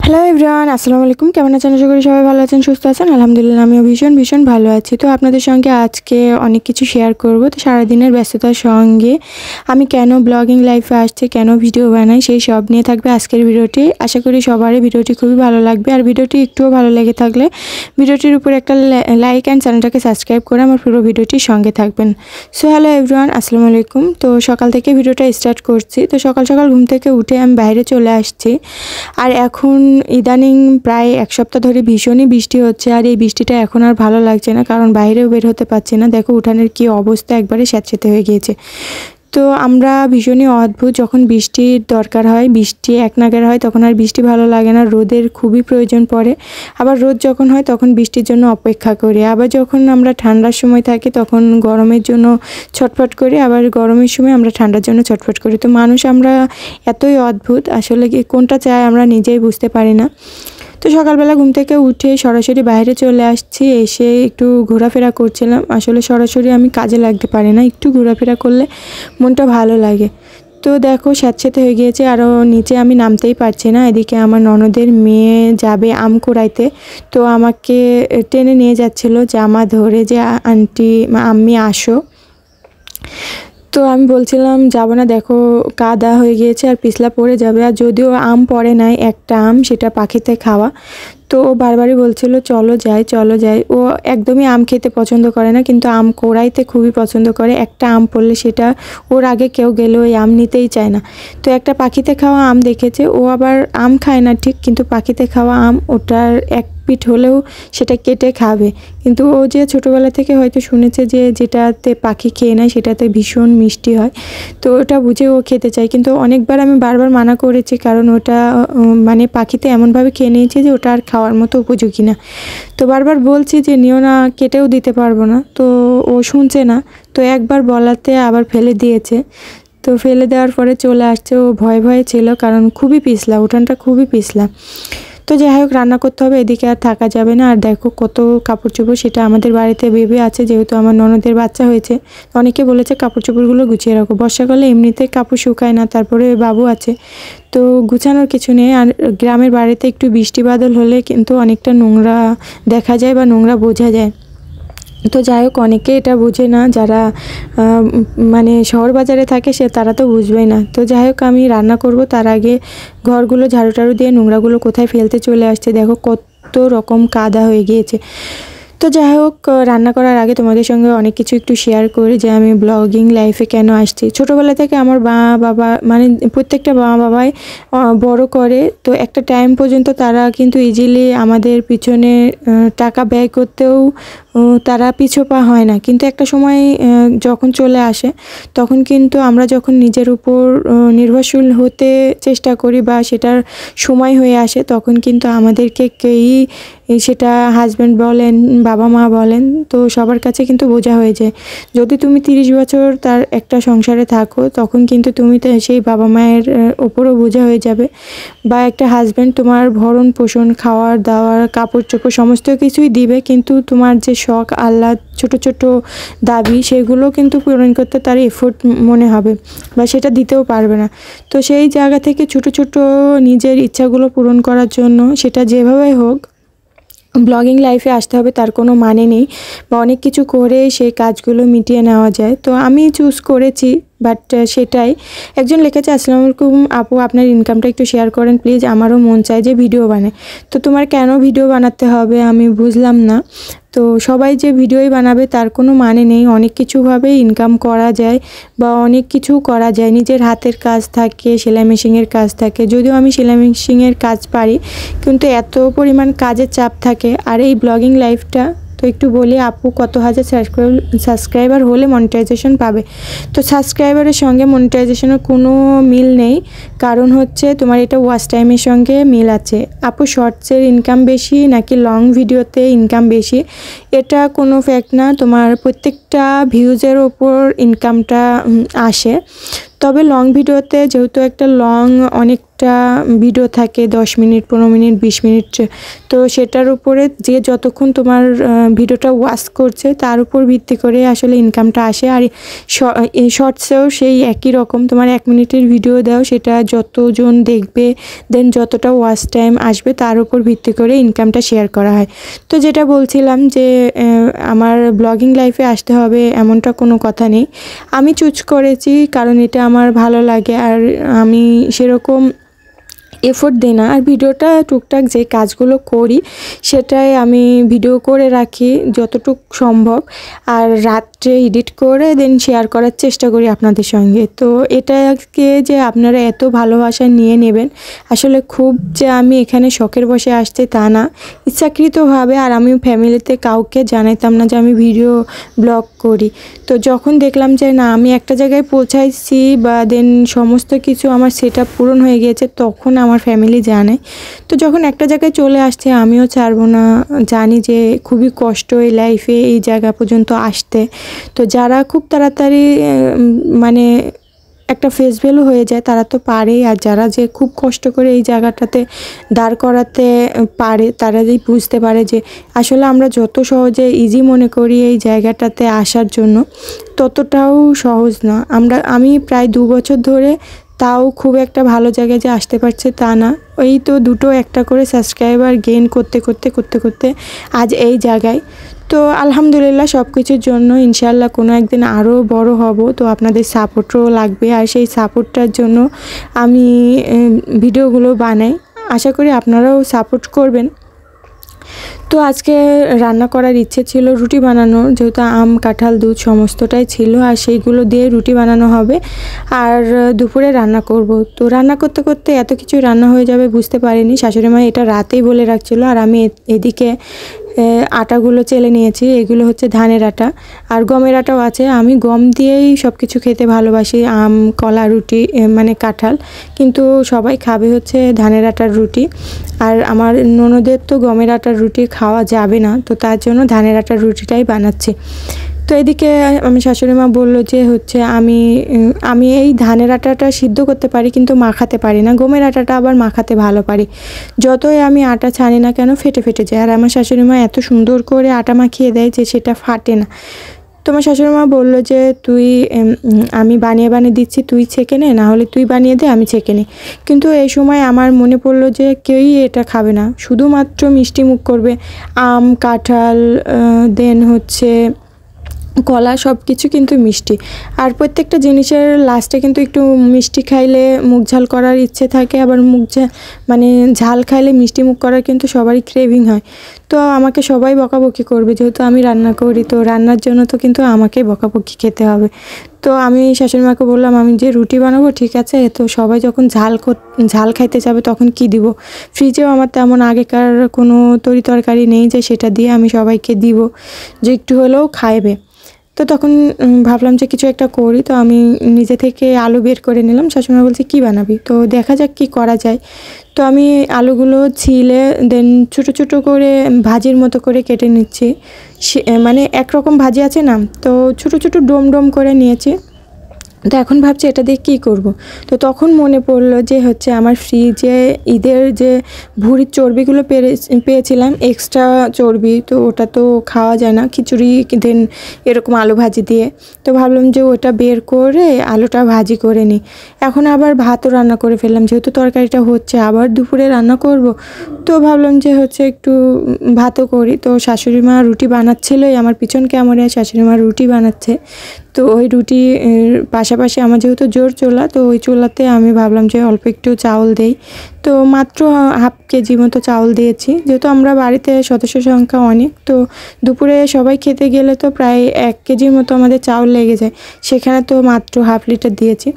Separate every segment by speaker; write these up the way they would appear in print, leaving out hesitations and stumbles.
Speaker 1: Hello everyone, আসসালামু আলাইকুম। কেমন আছেন? আশা করি সবাই ভালো আছেন, সুস্থ আছেন। আলহামদুলিল্লাহ আমিও ভীষণ ভালো আছি। তো আপনাদের সঙ্গে আজকে অনেক কিছু শেয়ার করব। তো সারাদিনের ব্যস্ততার সঙ্গে আমি কেন ব্লগিং লাইফে আসছি, কেন ভিডিও বানাই, সেই সব নিয়ে থাকবে আজকের ভিডিওটি। আশা করি সবারই ভিডিওটি খুবই ভালো লাগবে। আর ভিডিওটি একটুও ভালো লেগে থাকলে ভিডিওটির উপর একটা লাইক অ্যান্ড চ্যানেলটাকে সাবস্ক্রাইব করে আমার পুরো ভিডিওটির সঙ্গে থাকবেন। সো হ্যালো এভরিওয়ান, আসসালামু আলাইকুম। তো সকাল থেকে ভিডিওটা স্টার্ট করছি। তো সকাল ঘুম থেকে উঠে আমি বাইরে চলে আসছি। আর এখন ইদানিং প্রায় এক সপ্তাহ ধরে ভীষণই বৃষ্টি হচ্ছে। আর এই বৃষ্টিটা এখন আর ভালো লাগছে না, কারণ বাইরেও বের হতে পারছি না। দেখো উঠানের কি অবস্থা, একবারে স্যাঁতসেঁতে হয়ে গিয়েছে। তো আমরা ভীষণই অদ্ভুত, যখন বৃষ্টির দরকার হয়, বৃষ্টি এক নাগাড়ে হয়, তখন আর বৃষ্টি ভালো লাগে না, রোদের খুবই প্রয়োজন পড়ে। আবার রোদ যখন হয় তখন বৃষ্টির জন্য অপেক্ষা করি। আবার যখন আমরা ঠান্ডার সময় থাকি তখন গরমের জন্য ছটফট করি, আবার গরমের সময় আমরা ঠান্ডার জন্য ছটফট করি। তো মানুষ আমরা এতই অদ্ভুত, আসলে কি কোনটা চাই আমরা নিজেই বুঝতে পারি না। তো সকালবেলা ঘুম থেকে উঠে সরাসরি বাইরে চলে আসছি। এসে একটু ঘোরাফেরা করছিলাম। আসলে সরাসরি আমি কাজে লাগতে পারি না, একটু ঘোরাফেরা করলে মনটা ভালো লাগে। তো দেখো স্যাঁতসেঁতে হয়ে গিয়েছে, আরও নিচে আমি নামতেই পারছি না। এদিকে আমার ননদের মেয়ে যাবে আম কুড়াইতে, তো আমাকে টেনে নিয়ে যাচ্ছিলো জামা ধরে যে আন্টি আম্মি আসো। তো আমি বলছিলাম যাব না, দেখো কাদা হয়ে গিয়েছে আর পিছলা পড়ে যাবে। আর যদিও আম পড়ে নাই, একটা আম, সেটা পাখিতে খাওয়া। তো ও বারবারই বলছিল চলো যাই। ও একদমই আম খেতে পছন্দ করে না, কিন্তু আম কোড়াইতে খুবই পছন্দ করে। একটা আম পড়লে সেটা ওর আগে কেউ গেলে ওই আম নিতেই চায় না। তো একটা পাখিতে খাওয়া আম দেখেছে, ও আবার আম খায় না ঠিক, কিন্তু পাখিতে খাওয়া আম ওটার এক পিঠ হলেও সেটা কেটে খাবে। কিন্তু ও যে ছোটোবেলা থেকে হয়তো শুনেছে যে যেটাতে পাখি খেয়ে নেয় সেটাতে ভীষণ মিষ্টি হয়, তো ওটা বুঝে ও খেতে চায়। কিন্তু অনেকবার আমি বারবার মানা করেছি, কারণ ওটা মানে পাখিতে এমনভাবে খেয়ে নিয়েছে যে ওটা আর খাওয়ার মতো উপযোগী না। তো বারবার বলছি যে নিও না, কেটেও দিতে পারবো না, তো ও শুনছে না। তো একবার বলাতে আবার ফেলে দিয়েছে। তো ফেলে দেওয়ার পরে চলে আসছে। ও ভয়ে ছিল, কারণ খুবই পিছলা, উঠানটা খুবই পিছলা। তো যাই হোক, রান্না করতে হবে, এদিকে আর থাকা যাবে না। আর দেখো কত কাপড় চোপড়, সেটা আমাদের বাড়িতে বেবি আছে, যেহেতু আমার ননদের বাচ্চা হয়েছে। অনেকে বলেছে কাপড় চোপড়গুলো গুছিয়ে রাখো, বর্ষাকালে এমনিতে কাপড় শুকায় না, তারপরে বাবু আছে, তো গুছানোর কিছু নেই। আর গ্রামের বাড়িতে একটু বৃষ্টি বাদল হলে কিন্তু অনেকটা নোংরা দেখা যায় বা নোংরা বোঝা যায়। তো যাই হোক, অনেকে এটা বুঝে না, যারা মানে শহর বাজারে থাকে তারা তো বুঝবেই না। তো যাই হোক, আমি রান্না করব, তার আগে ঘরগুলো ঝাড়ু টাড়ু দিয়ে নোংরাগুলো কোথায় ফেলতে চলে আসছে। দেখো কত রকম কাদা হয়ে গিয়েছে। তো যাই হোক, রান্না করার আগে তোমাদের সঙ্গে অনেক কিছু একটু শেয়ার করি, যে আমি ব্লগিং লাইফে কেন আসছি। ছোটোবেলা থেকে আমার বাবা মানে প্রত্যেকটা বাবাই বড় করে, তো একটা টাইম পর্যন্ত তারা কিন্তু ইজিলি আমাদের পিছনে টাকা ব্যয় করতেও তারা পিছপা হয় না। কিন্তু একটা সময় যখন চলে আসে, তখন কিন্তু আমরা যখন নিজের উপর নির্ভরশীল হতে চেষ্টা করি বা সেটার সময় হয়ে আসে, তখন কিন্তু আমাদেরকে কেউই, সেটা হাজব্যান্ড বলেন, বাবা মা বলেন, তো সবার কাছে কিন্তু বোঝা হয়ে যায়। যদি তুমি 30 বছর তার একটা সংসারে থাকো, তখন কিন্তু তুমি সেই বাবা মায়ের ওপরও বোঝা হয়ে যাবে। বা একটা হাজব্যান্ড তোমার ভরণ পোষণ, খাওয়ার দাওয়ার, কাপড় চোপড় সমস্ত কিছুই দিবে, কিন্তু তোমার যে শখ আহ্লাদ, ছোট দাবি, সেগুলো কিন্তু পূরণ করতে তার এফোর্ট মনে হবে, বা সেটা দিতেও পারবে না। তো সেই জায়গা থেকে ছোট নিজের ইচ্ছাগুলো পূরণ করার জন্য, সেটা যেভাবেই হোক, ব্লগিং লাইফে আসতে হবে তার কোনো মানে নেই, বা অনেক কিছু করে সেই কাজগুলো মিটিয়ে নেওয়া যায়। তো আমি চুজ করেছি, বাট সেটাই। একজন লিখেছে, আসসালামু আলাইকুম আপু, আপনার ইনকামটা একটু শেয়ার করেন প্লিজ, আমারও মন চায় যে ভিডিও বানায়। তো তোমার কেন ভিডিও বানাতে হবে আমি বুঝলাম না। তো সবাই যে ভিডিওই বানাবে তার কোনো মানে নেই, অনেক কিছুভাবে ইনকাম করা যায় বা অনেক কিছু করা যায়। নিজের হাতের কাজ থাকে, সেলাই মেশিনের কাজ থাকে, যদিও আমি সেলাই মেশিনের কাজ পারি, কিন্তু এত পরিমাণ কাজের চাপ থাকে। আর এই ব্লগিং লাইফটা, তো একটু বলি আপু, কত হাজার সাবস্ক্রাইবার হলে মনিটাইজেশন পাবে? তো সাবস্ক্রাইবারের সঙ্গে মনিটাইজেশনের কোনো মিল নেই, কারণ হচ্ছে তোমার এটা ওয়াচ টাইমের সঙ্গে মিল আছে। আপু শর্টসের ইনকাম বেশি নাকি লং ভিডিওতে ইনকাম বেশি, এটা কোনো ফ্যাক্ট না, তোমার প্রত্যেকটা ভিউজের ওপর ইনকামটা আসে। তবে লং ভিডিওতে যেহেতু একটা অনেক একটা ভিডিও থাকে 10 মিনিট, 15 মিনিট, 20 মিনিট। তো সেটার উপরে যে যতক্ষণ তোমার ভিডিওটা ওয়াচ করছে তার উপর ভিত্তি করে আসলে ইনকামটা আসে। আর শর্টসেও সেই একই রকম, তোমার 1 মিনিটের ভিডিও দাও, সেটা যতজন দেখবে দেন যতটা ওয়াচ টাইম আসবে তার উপর ভিত্তি করে ইনকামটা শেয়ার করা হয়। তো যেটা বলছিলাম যে আমার ব্লগিং লাইফে আসতে হবে এমনটা কোনো কথা নেই। আমি চুজ করেছি কারণ এটা আমার ভালো লাগে, আর আমি সেরকম এফোর্ট দিই না। আর ভিডিওটা টুকটাক যে কাজগুলো করি সেটাই আমি ভিডিও করে রাখি যতটুকু সম্ভব, আর রাত্রে এডিট করে দেন শেয়ার করার চেষ্টা করি আপনাদের সঙ্গে। তো এটাকে যে আপনারা এত ভালোবাসা নিয়ে নেবেন, আসলে খুব যে আমি এখানে শখের বসে আসছি তা না, ইচ্ছাকৃতভাবে। আর আমি ফ্যামিলিতে কাউকে জানাইতাম না যে আমি ভিডিও ব্লগ করি। তো যখন দেখলাম যে না, আমি একটা জায়গায় পৌঁছাইছি বা দেন সমস্ত কিছু আমার সেটআপ পূরণ হয়ে গিয়েছে, তখন আমার ফ্যামিলি জানে। তো যখন একটা জায়গায় চলে আসছে আমিও ছাড়বো না, জানি যে খুবই কষ্ট এই লাইফে এই জায়গা পর্যন্ত আসতে। তো যারা খুব তাড়াতাড়ি মানে একটা ফেস ভ্যালু হয়ে যায় তারা তো পারেই, আর যারা যে খুব কষ্ট করে এই জায়গাটাতে দাঁড় করাতে পারে তারা যে বুঝতে পারে যে আসলে আমরা যত সহজে ইজি মনে করি এই জায়গাটাতে আসার জন্য, ততটাও সহজ না। আমি প্রায় 2 বছর ধরে তাও খুব একটা ভালো জায়গায় যে আসতে পারছে তা না, ওই তো 2টো একটা করে সাবস্ক্রাইবার গেইন করতে করতে করতে করতে আজ এই জায়গায়। তো আলহামদুলিল্লাহ সব কিছুর জন্য ইনশাআল্লাহ কোনো একদিন আরও বড় হব। তো আপনাদের সাপোর্টও লাগবে, আর সেই সাপোর্টটার জন্য আমি ভিডিওগুলো বানাই। আশা করি আপনারাও সাপোর্ট করবেন। তো আজকে রান্না করার ইচ্ছে ছিল রুটি বানানোর, যেহেতু আম, কাঁঠাল, দুধ সমস্তটাই ছিল, আর সেইগুলো দিয়ে রুটি বানানো হবে। আর দুপুরে রান্না করব। তো রান্না করতে করতে এত কিছু রান্না হয়ে যাবে বুঝতে পারিনি। শাশুড়ি মা এটা রাতেই বলে রাখছিল, আর আমি এদিকে আটাগুলো চেলে নিয়েছি। এগুলো হচ্ছে ধানের আটা, আর গমের আটাও আছে। আমি গম দিয়েই সব কিছু খেতে ভালোবাসি, আম, কলা, রুটি মানে কাঁঠাল, কিন্তু সবাই খাবে হচ্ছে ধানের আটার রুটি। আর আমার ননদের তো গমের আটার রুটি খাওয়া যাবে না, তো তার জন্য ধানের আটার রুটিটাই বানাচ্ছি। তো এদিকে আমি শাশুড়ি মা বললো যে হচ্ছে আমি এই ধানের আটাটা সিদ্ধ করতে পারি কিন্তু মাখাতে পারি না, গমের আটাটা আবার মাখাতে ভালো পারি। যতই আমি আটা ছানি না কেন ফেটে ফেটে যায়, আর আমার শাশুড়ি মা এত সুন্দর করে আটা মাখিয়ে দেয় যে সেটা ফাটে না। তোমার শাশুড়ি মা বললো যে আমি বানিয়ে বানিয়ে দিচ্ছি, তুই ছেঁকে নে, না হলে তুই বানিয়ে দে, আমি ছেঁকে নিই। কিন্তু এই সময় আমার মনে পড়লো যে কেউই এটা খাবে না, শুধুমাত্র মিষ্টি মুখ করবে। আম, কাঁঠাল, দেন হচ্ছে কলা, সব কিছু কিন্তু মিষ্টি। আর প্রত্যেকটা জিনিসের লাস্টে কিন্তু একটু মিষ্টি খাইলে মুখ ঝাল করার ইচ্ছে থাকে, আবার মানে ঝাল খাইলে মিষ্টি মুখ করার কিন্তু সবারই ক্রেভিং হয়। তো আমাকে সবাই বকাবকি করবে, যেহেতু আমি রান্না করি, তো রান্নার জন্য তো কিন্তু আমাকেই বকাবকি খেতে হবে। তো আমি শাশুড়ি মাকে বললাম আমি যে রুটি বানাবো, ঠিক আছে, তো সবাই যখন ঝাল খাইতে যাবে তখন কি দিব। ফ্রিজেও আমার তেমন আগেকার কোনো তরকারি নেই যে সেটা দিয়ে আমি সবাইকে দিব যে একটু হলেও খাইবে। তো তখন ভাবলাম যে কিছু একটা করি। তো আমি নিজে থেকে আলু বের করে নিলাম। শাশুড়ি বলছে কী বানাবি, তো দেখা যাক কী করা যায়। তো আমি আলুগুলো ছিলে দেন ছোটো ছোটো করে ভাজির মতো করে কেটে নিচ্ছি। মানে একরকম ভাজি আছে না, তো ছোটো ছোটো ডোম ডোম করে নিয়েছি। তো এখন ভাবছি এটা দিয়ে কী করব। তো তখন মনে পড়লো যে হচ্ছে আমার ফ্রিজে ঈদের যে ভুঁড়ির চর্বিগুলো পেয়েছিলাম, এক্সট্রা চর্বি, তো ওটা তো খাওয়া যায় না খিচুড়ি দেন এরকম আলু ভাজি দিয়ে। তো ভাবলাম যে ওটা বের করে আলুটা ভাজি করে নিই। এখন আবার ভাতও রান্না করে ফেললাম, যেহেতু তরকারিটা হচ্ছে আবার দুপুরে রান্না করব। তো ভাবলাম যে হচ্ছে একটু ভাতও করি। তো শাশুড়ি মা রুটি বানাচ্ছিলোই, আমার পিছন ক্যামেরায় শাশুড়ি মা রুটি বানাচ্ছে। তো ওই রুটির পাশাপাশি আমার যেহেতু জোর চুলা, তো ওই চুলাতে আমি ভাবলাম যে অল্প একটু চাউল দেই। তো মাত্র হাফ কেজি মতো চাউল দিয়েছি, যেহেতু আমরা বাড়িতে সদস্য সংখ্যা অনেক। তো দুপুরে সবাই খেতে গেলে তো প্রায় 1 কেজির মতো আমাদের চাউল লেগে যায়, সেখানে তো মাত্র হাফ লিটার দিয়েছি।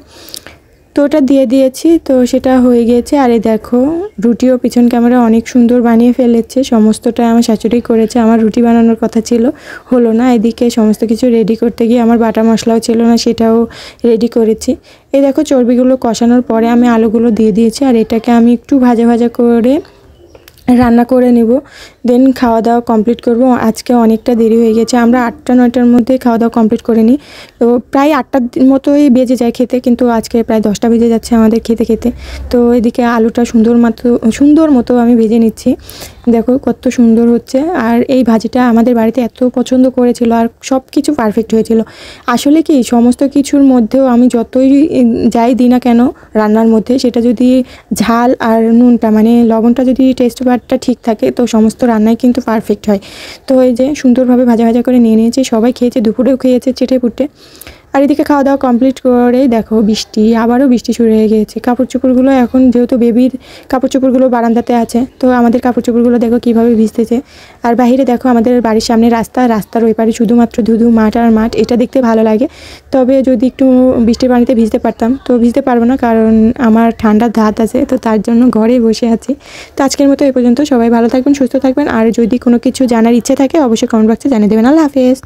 Speaker 1: তো ওটা দিয়ে দিয়েছি, তো সেটা হয়ে গিয়েছে। আর এই দেখো রুটিও পিছন ক্যামেরা অনেক সুন্দর বানিয়ে ফেলেছে, সমস্তটা আমার শাশুড়ি করেছে। আমার রুটি বানানোর কথা ছিল, হলো না। এদিকে সমস্ত কিছু রেডি করতে গিয়ে আমার বাটা মশলাও ছিল না, সেটাও রেডি করেছি। এই দেখো চর্বিগুলো কষানোর পরে আমি আলুগুলো দিয়ে দিয়েছি, আর এটাকে আমি একটু ভাজা ভাজা করে রান্না করে নেব। দেন খাওয়া দাওয়া কমপ্লিট করব। আজকে অনেকটা দেরি হয়ে গেছে, আমরা 8টা-9টার মধ্যে খাওয়া দাওয়া কমপ্লিট করে নিই। তো প্রায় 8টার মতোই বেজে যায় খেতে, কিন্তু আজকে প্রায় 10টা বেজে যাচ্ছে আমাদের খেতে খেতে। তো এদিকে আলুটা সুন্দর মতো আমি ভেজে নিচ্ছি। দেখো কত সুন্দর হচ্ছে। আর এই ভাজিটা আমাদের বাড়িতে এত পছন্দ করেছিল, আর সব কিছু পারফেক্ট হয়েছিল। আসলে কি সমস্ত কিছুর মধ্যেও আমি যতই যাই দিই না কেন রান্নার মধ্যে, সেটা যদি ঝাল আর নুনটা মানে লবণটা যদি টেস্ট বারটা ঠিক থাকে তো সমস্ত রান্নাই কিন্তু পারফেক্ট হয়। তো এই যে সুন্দরভাবে ভাজা ভাজা করে নিয়ে নিয়েছি, সবাই খেয়েছে, দুপুরেও খেয়েছে চেটে পুটে। আর এদিকে খাওয়া দাওয়া কমপ্লিট করে দেখো আবারও বৃষ্টি শুরু হয়ে গিয়েছে। কাপড় চোপড়গুলো এখন যেহেতু বেবির কাপড় চোপড়গুলো বারান্দাতে আছে, তো আমাদের কাপড় চোপড়গুলো দেখো কীভাবে ভিজতেছে। আর বাইরে দেখো আমাদের বাড়ির সামনে রাস্তার ওই পারে শুধুমাত্র ধুধু মাঠ আর মাঠ, এটা দেখতে ভালো লাগে। তবে যদি একটু বৃষ্টির পানিতে ভিজতে পারতাম, তো ভিজতে পারবো না কারণ আমার ঠান্ডার ধাত আছে, তো তার জন্য ঘরে বসে আছি। তো আজকের মতো এই পর্যন্ত। সবাই ভালো থাকবেন, সুস্থ থাকবেন। আর যদি কোনো কিছু জানার ইচ্ছে থাকে অবশ্যই কমেন্ট বক্সে জানিয়ে দেবেন। আল্লাহ হাফেজ।